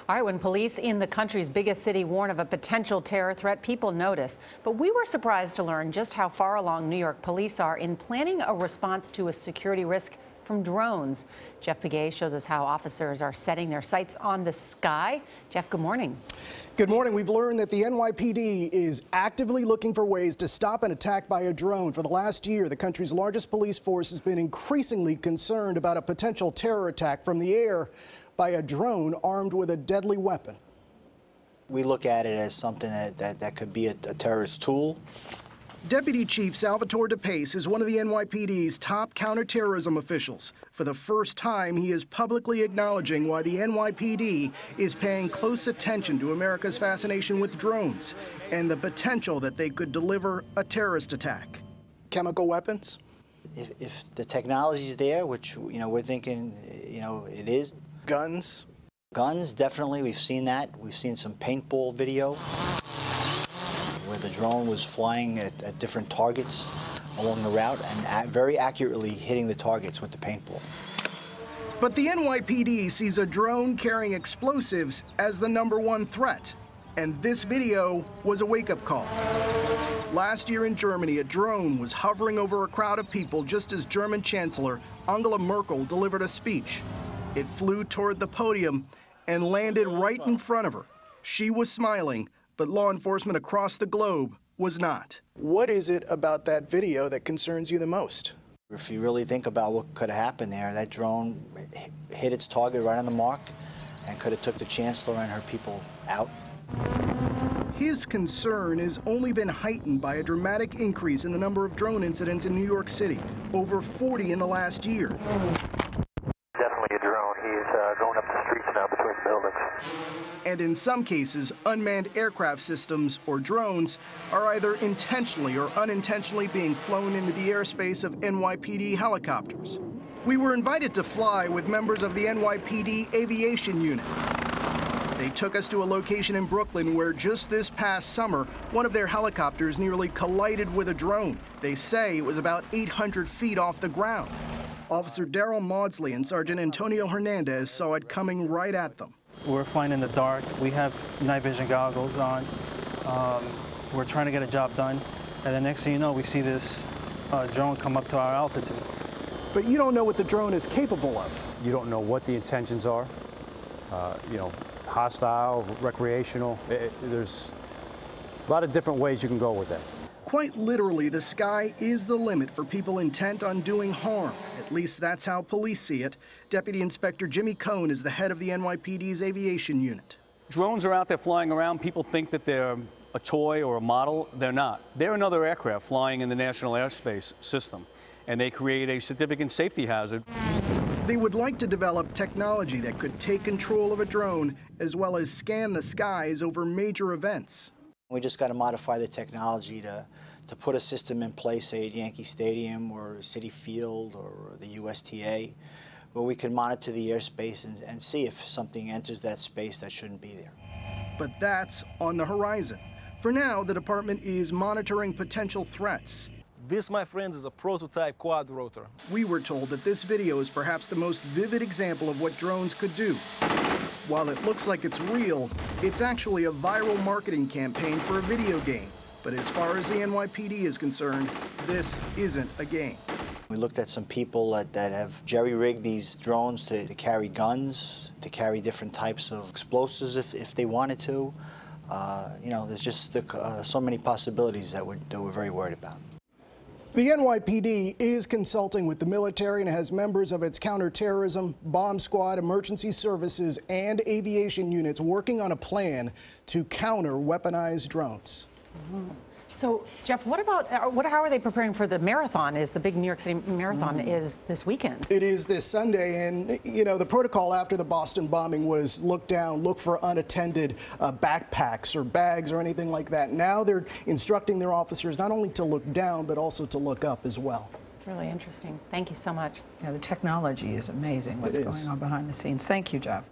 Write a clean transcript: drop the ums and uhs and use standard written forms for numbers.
All right, when police in the country's biggest city warn of a potential terror threat, people notice. But we were surprised to learn just how far along New York police are in planning a response to a security risk from drones. Jeff Pegues shows us how officers are setting their sights on the sky. Jeff, good morning. Good morning. We've learned that the NYPD is actively looking for ways to stop an attack by a drone. For the last year, the country's largest police force has been increasingly concerned about a potential terror attack from the air by a drone armed with a deadly weapon. We look at it as something that could be a terrorist tool. Deputy Chief Salvatore DePace is one of the NYPD's top counterterrorism officials. For the first time, he is publicly acknowledging why the NYPD is paying close attention to America's fascination with drones and the potential that they could deliver a terrorist attack. Chemical weapons? If the technology is there, which we're thinking it is. Guns? Guns, definitely. We've seen that. We've seen some paintball video where the drone was flying at different targets along the route and very accurately hitting the targets with the paintball. But the NYPD sees a drone carrying explosives as the #1 threat. And this video was a wake-up call. Last year in Germany, a drone was hovering over a crowd of people just as German Chancellor Angela Merkel delivered a speech. It flew toward the podium and landed right in front of her. She was smiling, but law enforcement across the globe was not. What is it about that video that concerns you the most? If you really think about what could have happened there, that drone hit its target right on the mark and could have took the Chancellor and her people out. His concern has only been heightened by a dramatic increase in the number of drone incidents in New York City, over 40 in the last year. Definitely a drone. He's going up the streets now between buildings. And in some cases, unmanned aircraft systems, or drones, are either intentionally or unintentionally being flown into the airspace of NYPD helicopters. We were invited to fly with members of the NYPD aviation unit. They took us to a location in Brooklyn where just this past summer, one of their helicopters nearly collided with a drone. They say it was about 800 feet off the ground. Officer Daryl Maudsley and Sergeant Antonio Hernandez saw it coming right at them. We're flying in the dark. We have night vision goggles on. We're trying to get a job done. And the next thing you know, we see this drone come up to our altitude. But you don't know what the drone is capable of. You don't know what the intentions are. Hostile, recreational. There's a lot of different ways you can go with that. Quite literally, the sky is the limit for people intent on doing harm. At least that's how police see it. Deputy Inspector Jimmy Cohn is the head of the NYPD's aviation unit. Drones are out there flying around. People think that they're a toy or a model. They're not. They're another aircraft flying in the national airspace system, and they create a significant safety hazard. They would like to develop technology that could take control of a drone as well as scan the skies over major events. We just got to modify the technology to put a system in place, say at Yankee Stadium or Citi Field or the USTA, where we can monitor the airspace and see if something enters that space that shouldn't be there. But that's on the horizon. For now, the department is monitoring potential threats. This, my friends, is a prototype quad rotor. We were told that this video is perhaps the most vivid example of what drones could do. While it looks like it's real, it's actually a viral marketing campaign for a video game. But as far as the NYPD is concerned, this isn't a game. We looked at some people that have jerry-rigged these drones to carry guns, to carry different types of explosives if they wanted to. There's just so many possibilities that we're very worried about. The NYPD is consulting with the military and has members of its counterterrorism, bomb squad, emergency services, and aviation units working on a plan to counter weaponized drones. So, Jeff, what about, how are they preparing for the marathon? The big New York City Marathon is this weekend. It is this Sunday, and, the protocol after the Boston bombing was look down, look for unattended backpacks or bags or anything like that. Now they're instructing their officers not only to look down, but also to look up as well. It's really interesting. Thank you so much. Yeah, the technology is amazing, what's going on behind the scenes. Thank you, Jeff.